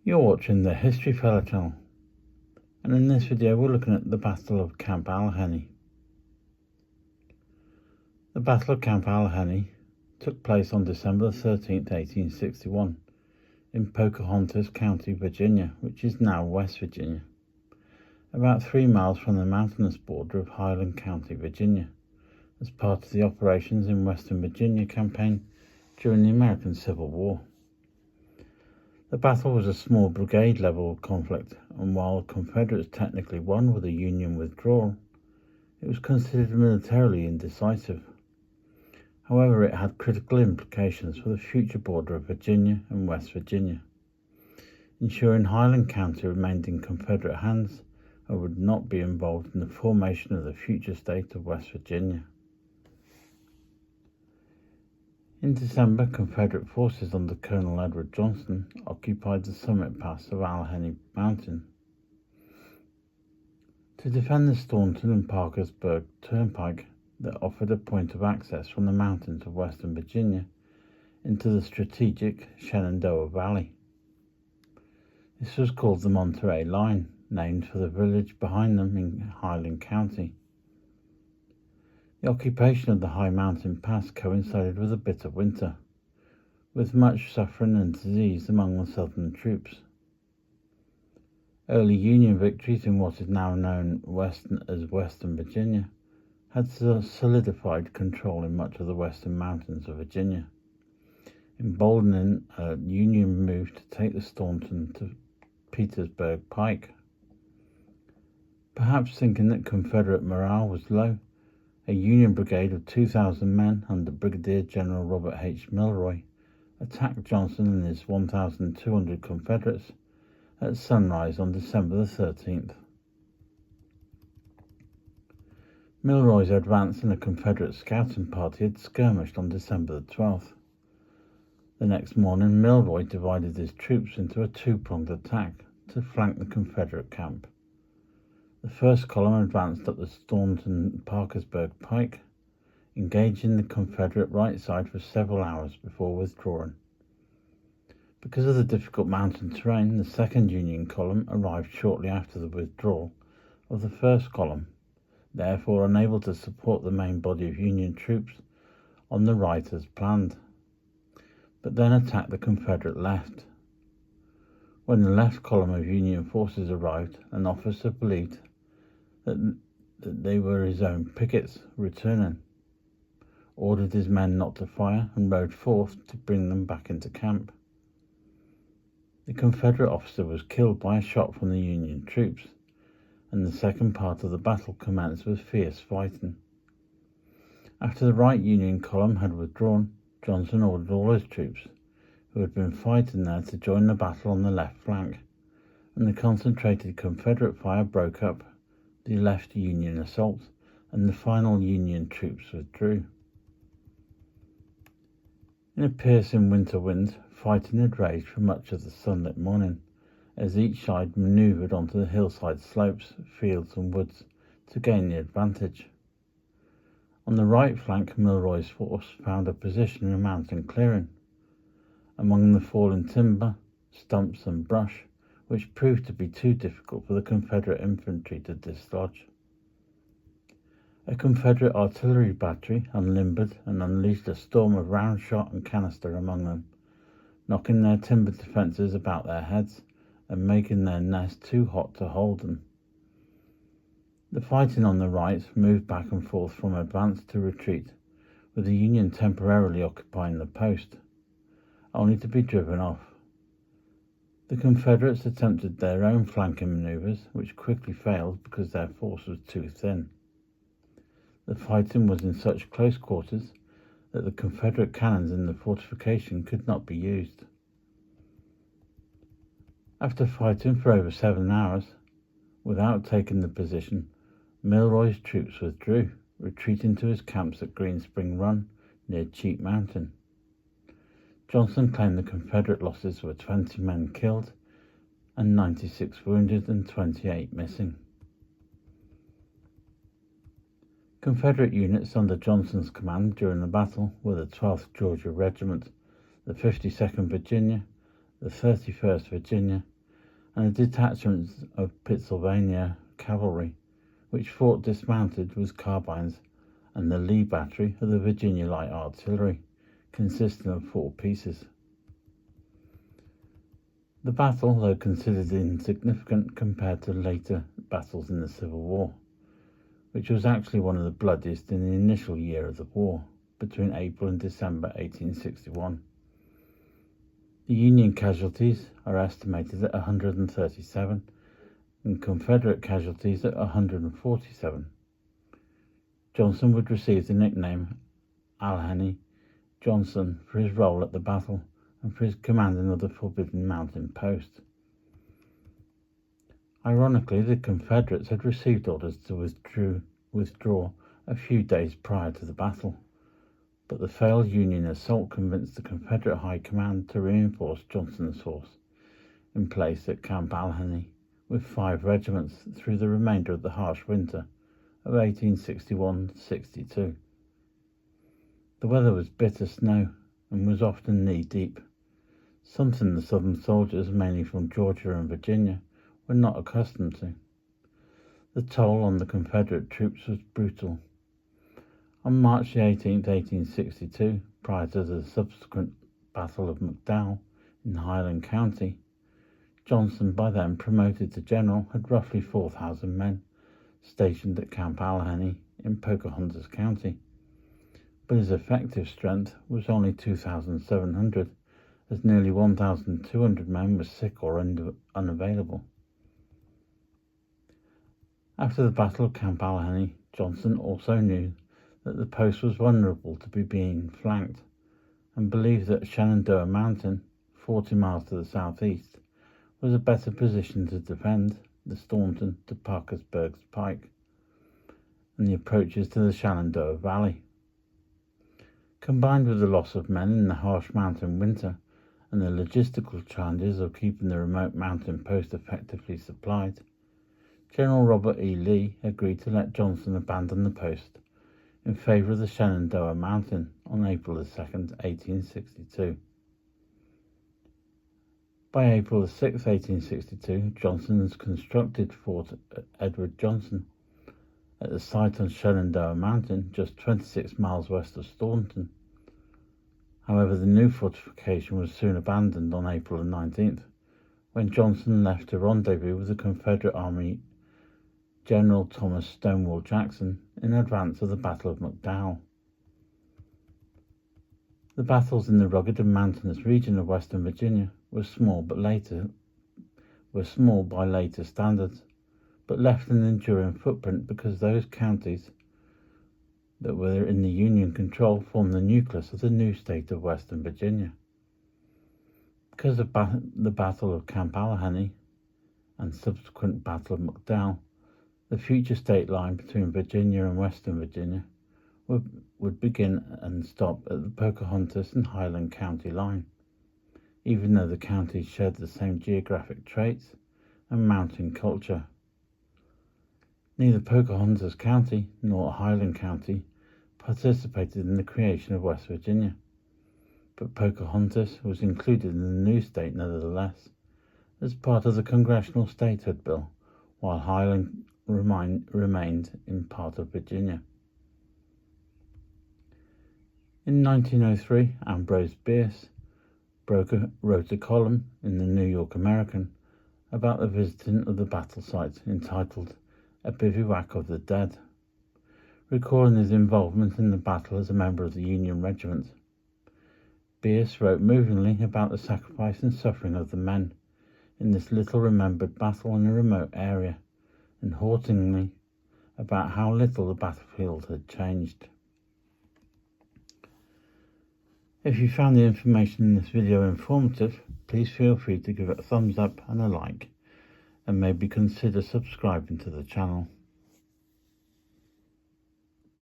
You're watching the History Fella channel, and in this video we're looking at the Battle of Camp Allegheny. The Battle of Camp Allegheny took place on December 13th, 1861 in Pocahontas County, Virginia, which is now West Virginia, about 3 miles from the mountainous border of Highland County, Virginia, as part of the operations in Western Virginia campaign during the American Civil War. The battle was a small brigade-level conflict, and while the Confederates technically won with a Union withdrawal, it was considered militarily indecisive. However, it had critical implications for the future border of Virginia and West Virginia, ensuring Highland County remained in Confederate hands and would not be involved in the formation of the future state of West Virginia. In December, Confederate forces under Colonel Edward Johnston occupied the summit pass of Allegheny Mountain. To defend the Staunton and Parkersburg Turnpike that offered a point of access from the mountains of Western Virginia into the strategic Shenandoah Valley. This was called the Monterey Line, named for the village behind them in Highland County. The occupation of the high mountain pass coincided with a bitter winter, with much suffering and disease among the Southern troops. Early Union victories in what is now known as Western Virginia had solidified control in much of the western mountains of Virginia, emboldening a Union move to take the Staunton to Petersburg Pike. Perhaps thinking that Confederate morale was low, a Union brigade of 2,000 men under Brigadier General Robert H. Milroy attacked Johnson and his 1,200 Confederates at sunrise on December the 13th. Milroy's advance and a Confederate scouting party had skirmished on December the 12th. The next morning, Milroy divided his troops into a two-pronged attack to flank the Confederate camp. The first column advanced up the Staunton-Parkersburg Pike, engaging the Confederate right side for several hours before withdrawing. Because of the difficult mountain terrain, the second Union column arrived shortly after the withdrawal of the first column, therefore unable to support the main body of Union troops on the right as planned, but then attacked the Confederate left. When the left column of Union forces arrived, an officer believed that they were his own pickets returning, ordered his men not to fire, and rode forth to bring them back into camp. The Confederate officer was killed by a shot from the Union troops, and the second part of the battle commenced with fierce fighting. After the right Union column had withdrawn, Johnson ordered all his troops, who had been fighting there, to join the battle on the left flank, and the concentrated Confederate fire broke up the left Union assault, and the final Union troops withdrew. In a piercing winter wind, fighting had raged for much of the sunlit morning, as each side manoeuvred onto the hillside slopes, fields and woods to gain the advantage. On the right flank, Milroy's force found a position in a mountain clearing, among the fallen timber, stumps and brush, which proved to be too difficult for the Confederate infantry to dislodge. A Confederate artillery battery unlimbered and unleashed a storm of round shot and canister among them, knocking their timber defences about their heads and making their nest too hot to hold them. The fighting on the right moved back and forth from advance to retreat, with the Union temporarily occupying the post, only to be driven off. The Confederates attempted their own flanking manoeuvres, which quickly failed because their force was too thin. The fighting was in such close quarters that the Confederate cannons in the fortification could not be used. After fighting for over 7 hours, without taking the position, Milroy's troops withdrew, retreating to his camps at Green Spring Run near Cheat Mountain. Johnson claimed the Confederate losses were 20 men killed and 96 wounded and 28 missing. Confederate units under Johnson's command during the battle were the 12th Georgia Regiment, the 52nd Virginia, the 31st Virginia, and a detachment of Pennsylvania cavalry, which fought dismounted with carbines, and the Lee battery of the Virginia Light Artillery, consisting of 4 pieces. The battle, though considered insignificant compared to later battles in the Civil War, which was actually one of the bloodiest in the initial year of the war, between April and December 1861. The Union casualties are estimated at 137, and Confederate casualties at 147. Johnson would receive the nickname Allegheny Johnson for his role at the battle and for his commanding of the Forbidden Mountain post. Ironically, the Confederates had received orders to withdraw a few days prior to the battle, but the failed Union assault convinced the Confederate High Command to reinforce Johnson's force in place at Camp Allegheny with 5 regiments through the remainder of the harsh winter of 1861-62. The weather was bitter snow and was often knee-deep, something the Southern soldiers, mainly from Georgia and Virginia, were not accustomed to. The toll on the Confederate troops was brutal. On March 18, 1862, prior to the subsequent Battle of McDowell in Highland County, Johnson, by then promoted to general, had roughly 4,000 men stationed at Camp Allegheny in Pocahontas County, but his effective strength was only 2,700, as nearly 1,200 men were sick or unavailable. After the Battle of Camp Allegheny, Johnson also knew that the post was vulnerable to being flanked, and believed that Shenandoah Mountain, 40 miles to the southeast, was a better position to defend the Staunton to Parkersburg's Pike and the approaches to the Shenandoah Valley. Combined with the loss of men in the harsh mountain winter and the logistical challenges of keeping the remote mountain post effectively supplied, General Robert E. Lee agreed to let Johnson abandon the post in favor of the Shenandoah Mountain on April 2, 1862. By April 6, 1862, Johnson's constructed Fort Edward Johnson at the site on Shenandoah Mountain, just 26 miles west of Staunton. However, the new fortification was soon abandoned on April 19th, when Johnson left to rendezvous with the Confederate Army General Thomas Stonewall Jackson in advance of the Battle of McDowell. The battles in the rugged and mountainous region of Western Virginia were small by later standards, but left an enduring footprint because those counties that were in the Union control formed the nucleus of the new state of Western Virginia. Because of the Battle of Camp Allegheny and subsequent Battle of McDowell, the future state line between Virginia and Western Virginia would begin and stop at the Pocahontas and Highland County line, even though the counties shared the same geographic traits and mountain culture. Neither Pocahontas County nor Highland County participated in the creation of West Virginia, but Pocahontas was included in the new state nevertheless, as part of the Congressional Statehood Bill, while Highland remained in part of Virginia. In 1903, Ambrose Bierce wrote a column in the New York American about the visiting of the battle site entitled A Bivouac of the Dead, recalling his involvement in the battle as a member of the Union Regiment. Bierce wrote movingly about the sacrifice and suffering of the men in this little-remembered battle in a remote area, and hauntingly about how little the battlefield had changed. If you found the information in this video informative, please feel free to give it a thumbs up and a like, and maybe consider subscribing to the channel.